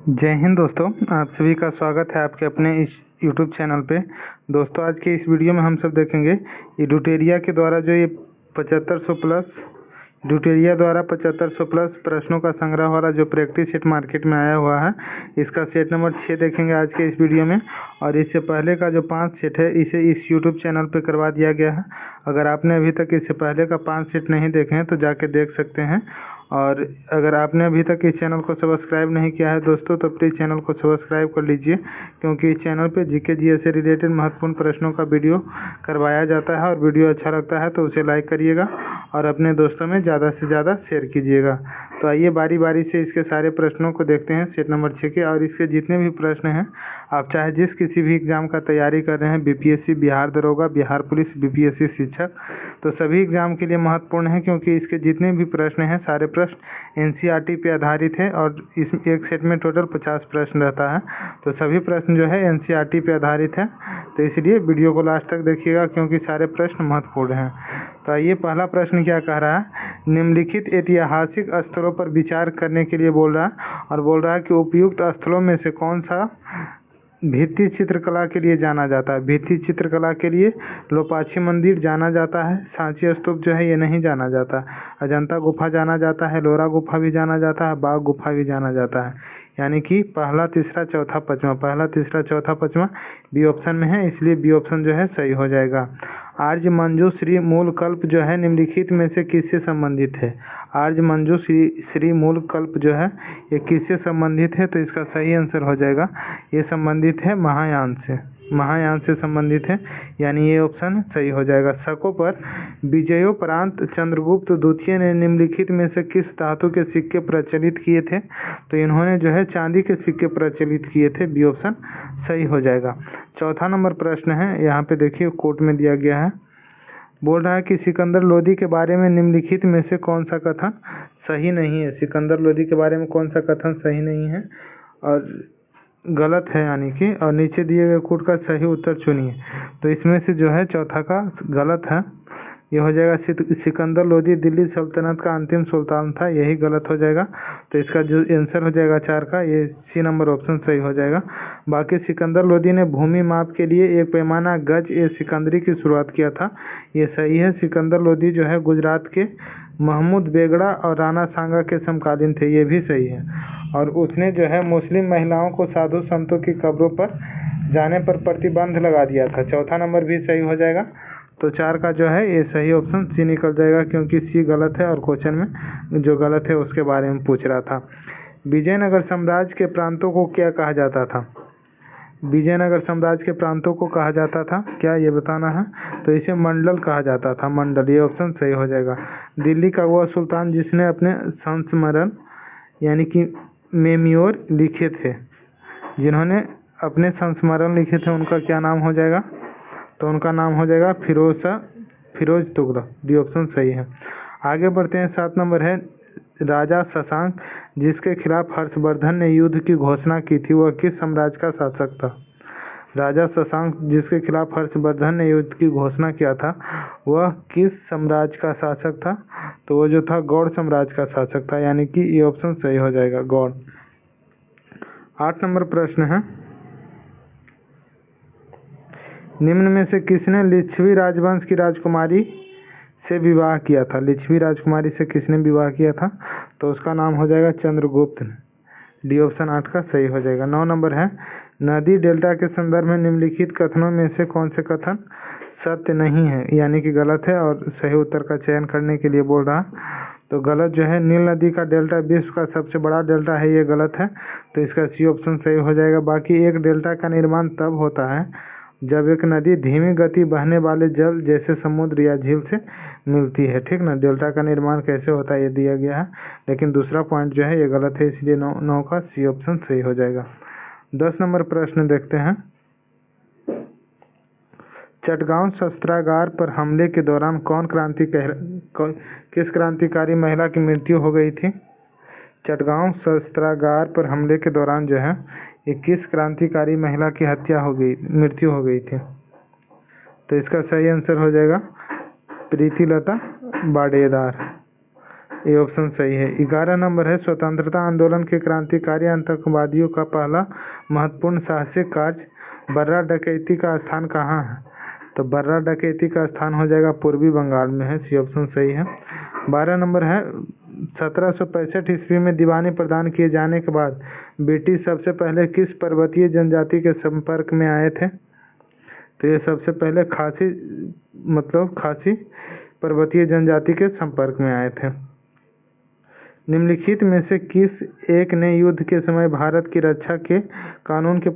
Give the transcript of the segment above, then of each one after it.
जय हिंद दोस्तों, आप सभी का स्वागत है आपके अपने इस YouTube चैनल पे। दोस्तों, आज के इस वीडियो में हम सब देखेंगे एडुटेरिया के द्वारा जो ये 7500 प्लस एडुटेरिया द्वारा 7500 प्लस प्रश्नों का संग्रह वाला जो प्रैक्टिस सेट मार्केट में आया हुआ है, इसका सेट नंबर 6 देखेंगे आज के इस वीडियो में। और इससे पहले का जो 5 सेट है इसे इस YouTube चैनल पे करवा दिया गया है। अगर आपने अभी तक इससे पहले का 5 सेट नहीं देखे हैं तो जाके देख सकते हैं। और अगर आपने अभी तक इस चैनल को सब्सक्राइब नहीं किया है दोस्तों, तो प्लीज़ चैनल को सब्सक्राइब कर लीजिए, क्योंकि इस चैनल पे जीके जीएस से रिलेटेड महत्वपूर्ण प्रश्नों का वीडियो करवाया जाता है। और वीडियो अच्छा लगता है तो उसे लाइक करिएगा और अपने दोस्तों में ज़्यादा से ज़्यादा शेयर कीजिएगा। तो आइए बारी बारी से इसके सारे प्रश्नों को देखते हैं सेट नंबर 6 के। और इसके जितने भी प्रश्न हैं, आप चाहे जिस किसी भी एग्ज़ाम का तैयारी कर रहे हैं, बीपीएससी, बिहार दरोगा, बिहार पुलिस, बीपीएससी शिक्षक, तो सभी एग्ज़ाम के लिए महत्वपूर्ण है, क्योंकि इसके जितने भी प्रश्न हैं सारे प्रश्न एनसीईआरटी पे आधारित है। और इस एक सेट में टोटल 50 प्रश्न रहता है, तो सभी प्रश्न जो है एनसीईआरटी पे आधारित है। तो इसलिए वीडियो को लास्ट तक देखिएगा, क्योंकि सारे प्रश्न महत्वपूर्ण हैं। तो आइए, पहला प्रश्न क्या कह रहा है, निम्नलिखित ऐतिहासिक स्थलों पर विचार करने के लिए बोल रहा है। और बोल रहा है कि उपयुक्त स्थलों में से कौन सा भित्ति चित्रकला के लिए जाना जाता है। भित्ति चित्रकला के लिए लोपाक्षी मंदिर जाना जाता है, सांची स्तूप जो है ये नहीं जाना जाता, अजंता गुफा जाना जाता है, लोरा गुफा भी जाना जाता है, बाघ गुफा भी जाना जाता है। यानी कि पहला, तीसरा, चौथा, पांचवा, पहला, तीसरा, चौथा, पांचवा बी ऑप्शन में है, इसलिए बी ऑप्शन जो है सही हो जाएगा। आर्य मंजूश्री मूल कल्प जो है निम्नलिखित में से किससे संबंधित है। आर्य मंजूश्री मूल कल्प जो है ये किससे संबंधित है, तो इसका सही आंसर हो जाएगा, ये संबंधित है महायान से, महायान से संबंधित है, यानी ये ऑप्शन सही हो जाएगा। शकों पर विजयोपरांत चंद्रगुप्त द्वितीय ने निम्नलिखित में से किस धातु के सिक्के प्रचलित किए थे, तो इन्होंने जो है चांदी के सिक्के प्रचलित किए थे, बी ऑप्शन सही हो जाएगा। चौथा नंबर प्रश्न है, यहाँ पे देखिए कोट में दिया गया है, बोल रहा है कि सिकंदर लोदी के बारे में निम्नलिखित में से कौन सा कथन सही नहीं है। सिकंदर लोदी के बारे में कौन सा कथन सही नहीं है और गलत है, यानी कि, और नीचे दिए गए कोट का सही उत्तर चुनिए। तो इसमें से जो है चौथा का गलत है, ये हो जाएगा सिकंदर लोदी दिल्ली सल्तनत का अंतिम सुल्तान था, यही गलत हो जाएगा। तो इसका जो आंसर हो जाएगा 4 का, ये सी नंबर ऑप्शन सही हो जाएगा। बाकी सिकंदर लोदी ने भूमि माप के लिए एक पैमाना गज ए सिकंदरी की शुरुआत किया था, ये सही है। सिकंदर लोदी जो है गुजरात के महमूद बेगड़ा और राणा सांगा के समकालीन थे, ये भी सही है। और उसने जो है मुस्लिम महिलाओं को साधु संतों की कब्रों पर जाने पर प्रतिबंध लगा दिया था, चौथा नंबर भी सही हो जाएगा। तो 4 का जो है ये सही ऑप्शन सी निकल जाएगा, क्योंकि सी गलत है और क्वेश्चन में जो गलत है उसके बारे में पूछ रहा था। विजयनगर साम्राज्य के प्रांतों को क्या कहा जाता था। विजयनगर साम्राज्य के प्रांतों को कहा जाता था, क्या ये बताना है, तो इसे मंडल कहा जाता था, मंडल, ये ऑप्शन सही हो जाएगा। दिल्ली का वह सुल्तान जिसने अपने संस्मरण यानी कि मेमियोर लिखे थे, जिन्होंने अपने संस्मरण लिखे थे, उनका क्या नाम हो जाएगा, तो उनका नाम हो जाएगा फिरोज तुगलक, डी ऑप्शन सही है। आगे बढ़ते हैं, 7 नंबर है, राजा शशांक जिसके खिलाफ हर्षवर्धन ने युद्ध की घोषणा की थी, वह किस साम्राज्य का शासक था। राजा शशांक जिसके खिलाफ हर्षवर्धन ने युद्ध की घोषणा किया था, वह किस साम्राज्य का शासक था, तो वो जो था गौड़ साम्राज्य का शासक था, यानी कि ये ऑप्शन सही हो जाएगा, गौड़। 8 नंबर प्रश्न है, निम्न में से किसने लिच्छवी राजवंश की राजकुमारी से विवाह किया था। लिच्छवी राजकुमारी से किसने विवाह किया था, तो उसका नाम हो जाएगा चंद्रगुप्त, डी ऑप्शन 8 का सही हो जाएगा। 9 नंबर है, नदी डेल्टा के संदर्भ में निम्नलिखित कथनों में से कौन से कथन सत्य नहीं है, यानी कि गलत है, और सही उत्तर का चयन करने के लिए बोल रहा। तो गलत जो है, नील नदी का डेल्टा विश्व का सबसे बड़ा डेल्टा है, ये गलत है, तो इसका सी ऑप्शन सही हो जाएगा। बाकी एक डेल्टा का निर्माण तब होता है जब एक नदी धीमी गति बहने वाले जल जैसे समुद्र या झील से मिलती है, ठीक ना। डेल्टा का निर्माण कैसे होता है ये दिया गया है, लेकिन दूसरा पॉइंट जो है ये गलत है, इसलिए 9 का सी ऑप्शन सही हो जाएगा। 10 नंबर प्रश्न देखते हैं, चटगांव शस्त्रागार पर हमले के दौरान किस क्रांतिकारी महिला की मृत्यु हो गई थी। चटगांव शस्त्रागार पर हमले के दौरान जो है ये किस क्रांतिकारी महिला की मृत्यु हो गई थी, तो इसका सही आंसर हो जाएगा प्रीतिलता वाडेदार, ये ऑप्शन सही है। 11 नंबर है, स्वतंत्रता आंदोलन के क्रांतिकारी आतंकवादियों का पहला महत्वपूर्ण साहसिक कार्य बर्रा डकैती का स्थान कहाँ है? तो बर्रा डकैती का स्थान हो जाएगा पूर्वी बंगाल में है। सी ऑप्शन सही है। 12 नंबर है, 1765 ईस्वी में दीवानी प्रदान किए जाने के बाद ब्रिटिश सबसे पहले किस पर्वतीय जनजाति के संपर्क में आए थे? तो ये सबसे पहले खासी पर्वतीय जनजाति के संपर्क में आए थे। निम्नलिखित में से किस एक ने युद्ध के समय भारत की रक्षा के कानून के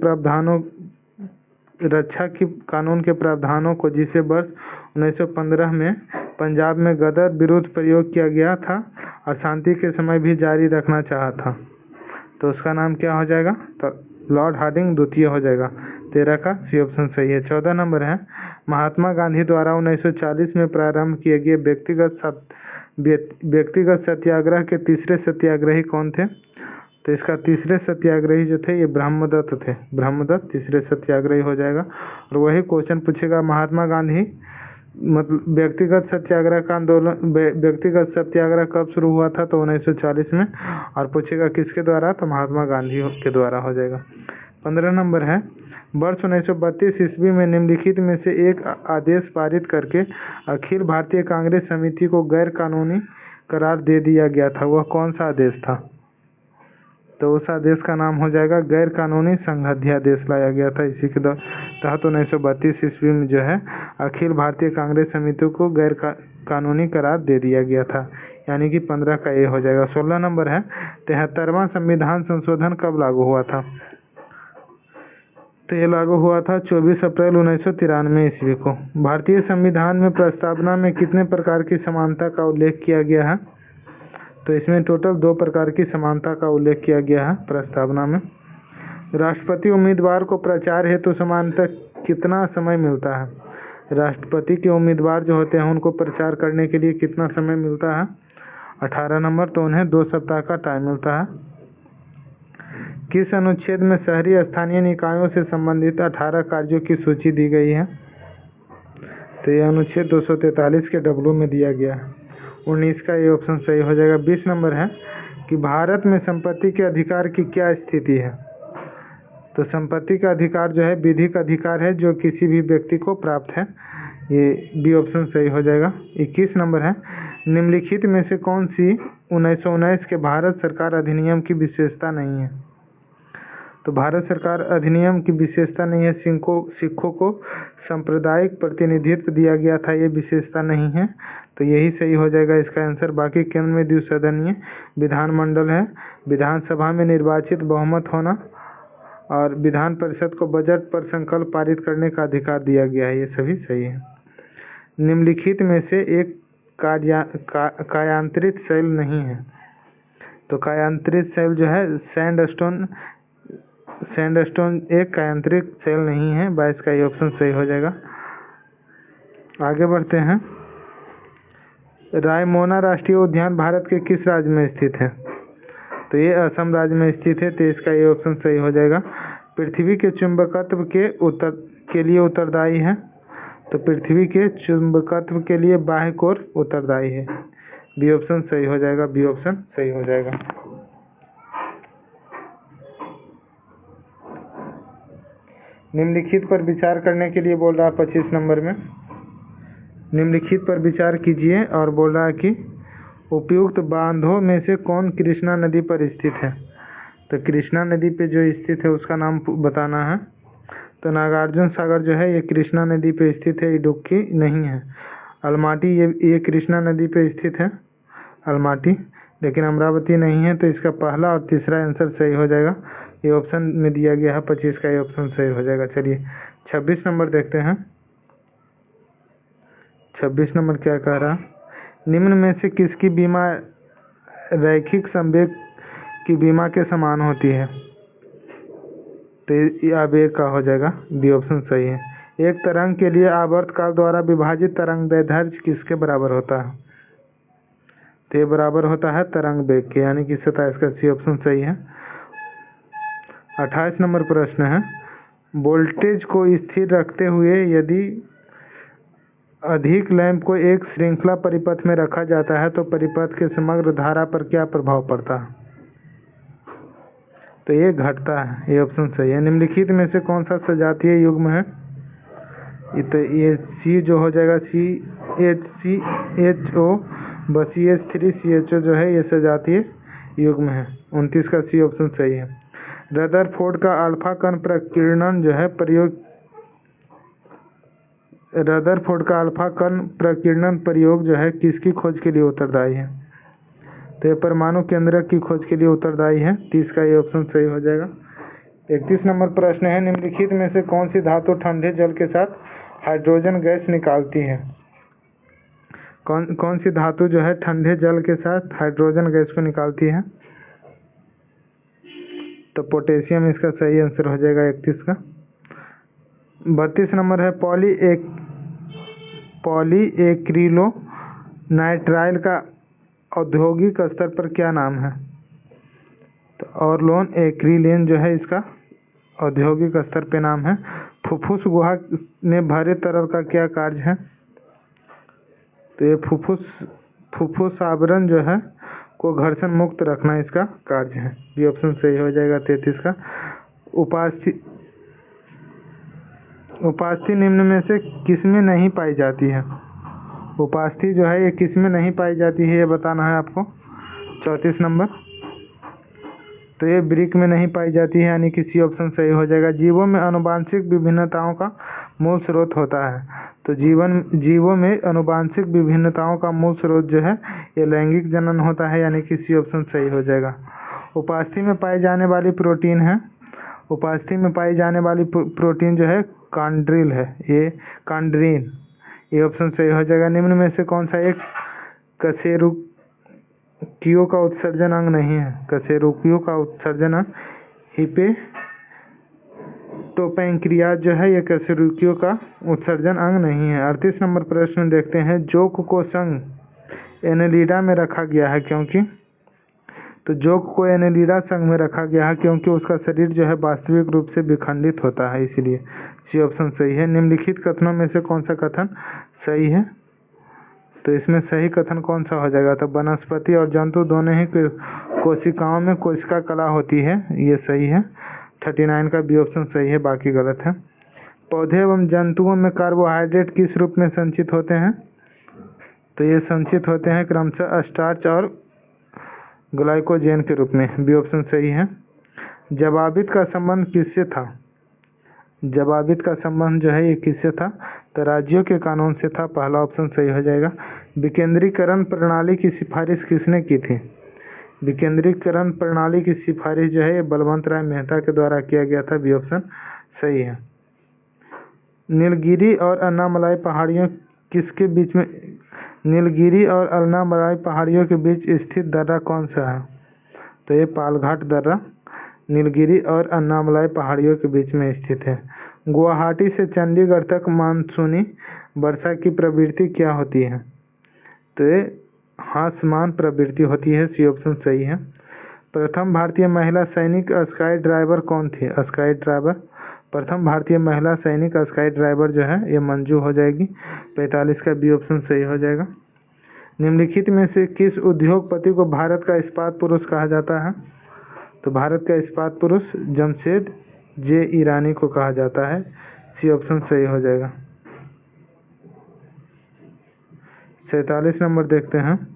प्रावधानों को, जिसे वर्ष 1915 में पंजाब में गदर विरुद्ध प्रयोग किया गया था, अशांति के समय भी जारी रखना चाहा था? तो उसका नाम क्या हो जाएगा? तो लॉर्ड हार्डिंग द्वितीय हो जाएगा। 13 का सी ऑप्शन सही है। 14 नंबर है, महात्मा गांधी द्वारा 1940 में प्रारंभ किए गए व्यक्तिगत सत्याग्रह के तीसरे सत्याग्रही कौन थे? तो इसका तीसरे सत्याग्रही जो थे ये ब्रह्मदत्त थे। ब्रह्मदत्त तीसरे सत्याग्रही हो जाएगा। और वही क्वेश्चन पूछेगा, महात्मा गांधी मतलब व्यक्तिगत सत्याग्रह कब शुरू हुआ था? तो 1940 में। और पूछेगा किसके द्वारा? तो महात्मा गांधी के द्वारा हो जाएगा। 15 नंबर है, वर्ष 1932 ईस्वी में निम्नलिखित में से एक आदेश पारित करके अखिल भारतीय कांग्रेस समिति को गैर कानूनी करार दे दिया गया था। वह कौन सा आदेश था? तो उस आदेश का नाम हो जाएगा गैर कानूनी संघाध्यादेश लाया गया था। इसी के तहत 1932 ईस्वी में जो है अखिल भारतीय कांग्रेस समिति को गैर कानूनी करार दे दिया गया था। यानी कि 15 का ए हो जाएगा। 16 नंबर है, 73वां संविधान संशोधन कब लागू हुआ था? तो ये लागू हुआ था 24 अप्रैल 1993 ईस्वी को। भारतीय संविधान में प्रस्तावना में कितने प्रकार की समानता का उल्लेख किया गया है? तो इसमें टोटल 2 प्रकार की समानता का उल्लेख किया गया है प्रस्तावना में। राष्ट्रपति उम्मीदवार को प्रचार हेतु समानता कितना समय मिलता है? राष्ट्रपति के उम्मीदवार जो होते हैं उनको प्रचार करने के लिए कितना समय मिलता है? 18 नंबर, तो उन्हें 2 सप्ताह का टाइम मिलता है। किस अनुच्छेद में शहरी स्थानीय निकायों से संबंधित 18 कार्यों की सूची दी गई है? तो यह अनुच्छेद 243 के डब्ल्यू में दिया गया है। 19 का ये ऑप्शन सही हो जाएगा। 20 नंबर है कि भारत में संपत्ति के अधिकार की क्या स्थिति है? तो संपत्ति का अधिकार जो है विधिक अधिकार है जो किसी भी व्यक्ति को प्राप्त है। ये बी ऑप्शन सही हो जाएगा। 21 नंबर है, निम्नलिखित में से कौन सी 1919 के भारत सरकार अधिनियम की विशेषता नहीं है? तो भारत सरकार अधिनियम की विशेषता नहीं है, सिखों को सांप्रदायिक प्रतिनिधित्व दिया गया था, ये विशेषता नहीं है। तो यही सही हो जाएगा इसका आंसर। बाकी केंद्र में द्विसदनीय विधानमंडल है, विधानसभा में निर्वाचित बहुमत होना और विधान परिषद को बजट पर संकल्प पारित करने का अधिकार दिया गया है, ये सभी सही है। निम्नलिखित में से एक कायांतरित शैल नहीं है। तो कायांतरित शैल जो है सैंडस्टोन एक कायांतरित शैल नहीं है। 22 का ये ऑप्शन सही हो जाएगा। आगे बढ़ते हैं। रायमोना राष्ट्रीय उद्यान भारत के किस राज्य में स्थित है? तो ये असम राज्य में स्थित है। 23 का ये ऑप्शन सही हो जाएगा। पृथ्वी के चुंबकत्व के लिए उत्तरदायी है। तो पृथ्वी के चुंबकत्व के लिए बाह्य कोर उत्तरदायी है। बी ऑप्शन सही हो जाएगा। बी ऑप्शन सही हो जाएगा। निम्नलिखित पर विचार करने के लिए बोल रहा है 25 नंबर में। निम्नलिखित पर विचार कीजिए और बोल रहा है कि उपयुक्त बांधों में से कौन कृष्णा नदी पर स्थित है? तो कृष्णा नदी पे जो स्थित है उसका नाम बताना है। तो नागार्जुन सागर जो है ये कृष्णा नदी पे स्थित है, इडुक्की नहीं है। अलमाटी ये कृष्णा नदी पे स्थित है, अलमाटी, लेकिन अमरावती नहीं है। तो इसका पहला और तीसरा आंसर सही हो जाएगा। ये ऑप्शन में दिया गया है। 25 का ये ऑप्शन सही हो जाएगा। चलिए 26 नंबर देखते हैं। 26 नंबर क्या कह रहा? निम्न में से किसकी बीमा रैखिक संवेग की बीमा के समान होती है? तो ये आवेग का हो जाएगा। बी ऑप्शन सही है। एक तरंग के लिए आवर्तकाल द्वारा विभाजित तरंग दैर्ध्य किसके बराबर होता है? तो ये बराबर होता है तरंग वेग के, यानी कि 27 का सी ऑप्शन सही है। 28 नंबर प्रश्न है, वोल्टेज को स्थिर रखते हुए यदि अधिक लैंप को एक श्रृंखला परिपथ में रखा जाता है तो परिपथ के समग्र धारा पर क्या प्रभाव पड़ता है? तो ये घटता है, ये ऑप्शन सही है। निम्नलिखित में से कौन सा सजातीय युग्म है? ये सी जो हो जाएगा CH3CHO व CH3CHO जो है ये सजातीय युग्म है। 29 का सी ऑप्शन सही है। रदरफोर्ड का अल्फा कण प्रकीर्णन जो है रदरफोर्ड का अल्फा कण प्रकीर्णन प्रयोग जो है किसकी खोज के लिए उत्तरदायी है? तो ये परमाणु केंद्रक की खोज के लिए उत्तरदायी है। 30 का ये ऑप्शन सही हो जाएगा। 31 नंबर प्रश्न है, निम्नलिखित में से कौन सी धातु ठंडे जल के साथ हाइड्रोजन गैस निकालती है? कौन सी धातु जो है ठंडे जल के साथ हाइड्रोजन गैस को निकालती है? तो पोटेशियम इसका सही आंसर हो जाएगा 31 का। 32 नंबर है, पॉलीएक्रिलोनाइट्राइल का औद्योगिक स्तर पर क्या नाम है? तो ऑर्लोन एक्रिलेन जो है इसका औद्योगिक स्तर पे नाम है। फुफ्फुस गुहा में भरे तरल का क्या कार्य है? तो ये फुफ्फुस आवरण जो है को घर्षण मुक्त रखना इसका कार्य है। ये ऑप्शन सही हो जाएगा 33 का। उपास्थि निम्न में से किसमें नहीं पाई जाती है? उपास्थि जो है ये किसमें नहीं पाई जाती है ये बताना है आपको। 34 नंबर, तो ये ब्रिक में नहीं पाई जाती है, यानी कि सी ऑप्शन सही हो जाएगा। जीवों में आनुवांशिक विभिन्नताओं का मूल स्रोत होता है, तो जीवों में आनुवांशिक विभिन्नताओं का मूल स्रोत जो है ये लैंगिक जनन होता है, यानी कि सी ऑप्शन सही हो जाएगा। उपास्थि में पाई जाने वाली प्रोटीन है, उपास्थि में पाई जाने वाली प्रोटीन जो है कॉन्ड्रिल है, ये कॉन्ड्रीन, ये ऑप्शन सही हो जाएगा। निम्न में से कौन सा एक कशेरुकियों का उत्सर्जन अंग नहीं है? कशेरुकियों का उत्सर्जन अंग हिपेटोपैंक्रियाज जो है ये कशेरुकियों का उत्सर्जन अंग नहीं है। 38 नंबर प्रश्न देखते हैं, जोक को संघ एनेलिडा में रखा गया है क्योंकि? तो जोक को एनेलिडा संघ में रखा गया है क्योंकि उसका शरीर जो है वास्तविक रूप से विखंडित होता है, इसलिए सी ऑप्शन सही है। निम्नलिखित कथनों में से कौन सा कथन सही है? तो इसमें सही कथन कौन सा हो जाएगा? तो वनस्पति और जंतु दोनों ही कोशिकाओं में कोशिका कला होती है, ये सही है। 39 का बी ऑप्शन सही है, बाकी गलत है। पौधे एवं जंतुओं में कार्बोहाइड्रेट किस रूप में संचित होते हैं? तो ये संचित होते हैं क्रमशः स्टार्च और ग्लाइकोजेन के रूप में, बी ऑप्शन सही है। जवाबित का संबंध किससे था? जवाबित का संबंध जो है ये किससे था? तो राज्यों के कानून से था, पहला ऑप्शन सही हो जाएगा। विकेंद्रीकरण प्रणाली की सिफारिश किसने की थी? विकेंद्रीकरण प्रणाली की सिफारिश जो है ये बलवंत राय मेहता के द्वारा किया गया था, बी ऑप्शन सही है। नीलगिरी और अन्नामलाई पहाड़ियों किसके बीच में? नीलगिरी और अन्नामलाई पहाड़ियों के बीच स्थित दर्रा कौन सा है? तो ये पालघाट दर्रा नीलगिरी और अन्नामलाई पहाड़ियों के बीच में स्थित है। गुवाहाटी से चंडीगढ़ तक मानसूनी वर्षा की प्रवृत्ति क्या होती है? तो ये हासमान प्रवृत्ति होती है, सी ऑप्शन सही है। प्रथम भारतीय महिला सैनिक स्काई ड्राइवर कौन थी? स्काई ड्राइवर, प्रथम भारतीय महिला सैनिक स्काई ड्राइवर जो है ये मंजू हो जाएगी, 45 का बी ऑप्शन सही हो जाएगा। निम्नलिखित में से किस उद्योगपति को भारत का इस्पात पुरुष कहा जाता है? तो भारत का इस्पात पुरुष जमशेद जे ईरानी को कहा जाता है, सी ऑप्शन सही हो जाएगा। 47 नंबर देखते हैं,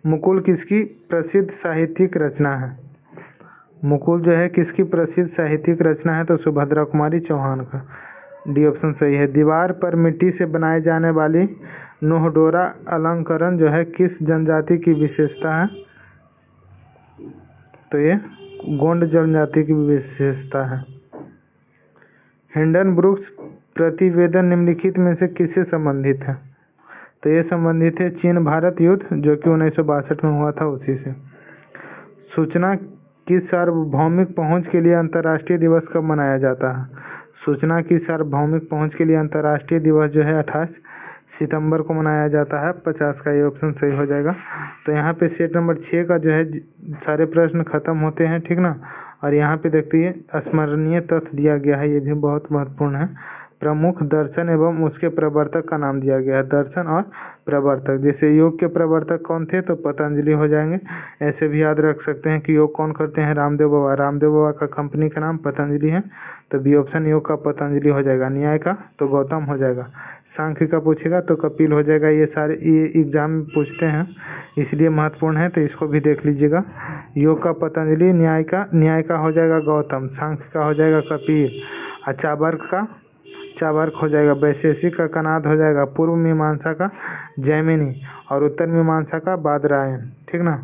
मुकुल किसकी प्रसिद्ध साहित्यिक रचना है? मुकुल जो है किसकी प्रसिद्ध साहित्यिक रचना है? तो सुभद्रा कुमारी चौहान का, डी ऑप्शन सही है। दीवार पर मिट्टी से बनाए जाने वाली नोहडोरा अलंकरण जो है किस जनजाति की विशेषता है? तो ये गोंड जनजाति की विशेषता है। हिंडनब्रुक्स प्रतिवेदन निम्नलिखित में से किससे संबंधित है? तो ये संबंधित है चीन भारत युद्ध जो कि 1962 में हुआ था, उसी से। सूचना की सार्वभौमिक पहुंच के लिए अंतर्राष्ट्रीय दिवस कब मनाया जाता है? सूचना की सार्वभौमिक पहुंच के लिए अंतर्राष्ट्रीय दिवस जो है 28 सितंबर को मनाया जाता है, 50 का ये ऑप्शन सही हो जाएगा। तो यहाँ पे सेट नंबर 6 का जो है सारे प्रश्न खत्म होते हैं, ठीक ना। और यहाँ पे देखिए स्मरणीय तथ्य दिया गया है, ये भी बहुत महत्वपूर्ण है। प्रमुख दर्शन एवं उसके प्रवर्तक का नाम दिया गया है। दर्शन और प्रवर्तक, जैसे योग के प्रवर्तक कौन थे तो पतंजलि हो जाएंगे। ऐसे भी याद रख सकते हैं कि योग कौन करते हैं, रामदेव बाबा। रामदेव बाबा का कंपनी का नाम पतंजलि है, तो बी ऑप्शन योग का पतंजलि हो जाएगा। न्याय का तो गौतम हो जाएगा। सांख्य का पूछेगा तो कपिल हो जाएगा। ये सारे ये एग्जाम में पूछते हैं, इसलिए महत्वपूर्ण है, तो इसको भी देख लीजिएगा। योग का पतंजलि, न्याय का हो जाएगा गौतम, सांख्य का हो जाएगा कपिल, और चाबर्क हो जाएगा, वैशेषिक का कनाद हो जाएगा, पूर्व मीमांसा का जैमिनी, और उत्तर मीमांसा का बादरायण। ठीक ना,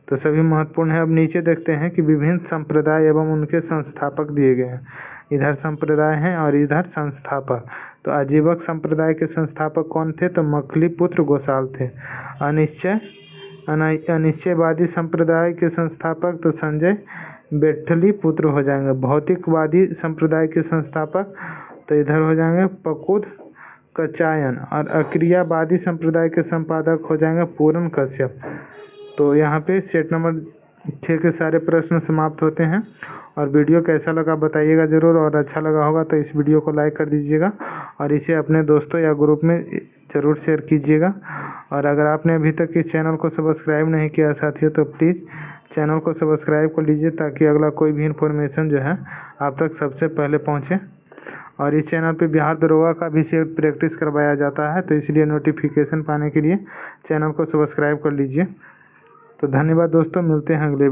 तो सभी महत्वपूर्ण है। अब नीचे देखते हैं कि विभिन्न संप्रदाय एवं उनके संस्थापक दिए गए हैं। इधर संप्रदाय हैं और इधर संस्थापक। तो आजीवक संप्रदाय के संस्थापक कौन थे तो मखली पुत्र गोसाल थे। अनिश्चयवादी संप्रदाय के संस्थापक तो संजय बेट्ठली पुत्र हो जाएंगे। भौतिकवादी संप्रदाय के संस्थापक तो इधर हो जाएंगे पकुद कचायन, और अक्रियावादी संप्रदाय के संपादक हो जाएंगे पूरन कश्यप। तो यहाँ पे सेट नंबर 6 के सारे प्रश्न समाप्त होते हैं। और वीडियो कैसा लगा बताइएगा ज़रूर, और अच्छा लगा होगा तो इस वीडियो को लाइक कर दीजिएगा और इसे अपने दोस्तों या ग्रुप में ज़रूर शेयर कीजिएगा। और अगर आपने अभी तक इस चैनल को सब्सक्राइब नहीं किया साथियों तो प्लीज़ चैनल को सब्सक्राइब कर लीजिए, ताकि अगला कोई भी इन्फॉर्मेशन जो है आप तक सबसे पहले पहुँचे। और इस चैनल पे बिहार दरोगा का भी प्रैक्टिस करवाया जाता है, तो इसलिए नोटिफिकेशन पाने के लिए चैनल को सब्सक्राइब कर लीजिए। तो धन्यवाद दोस्तों, मिलते हैं अगले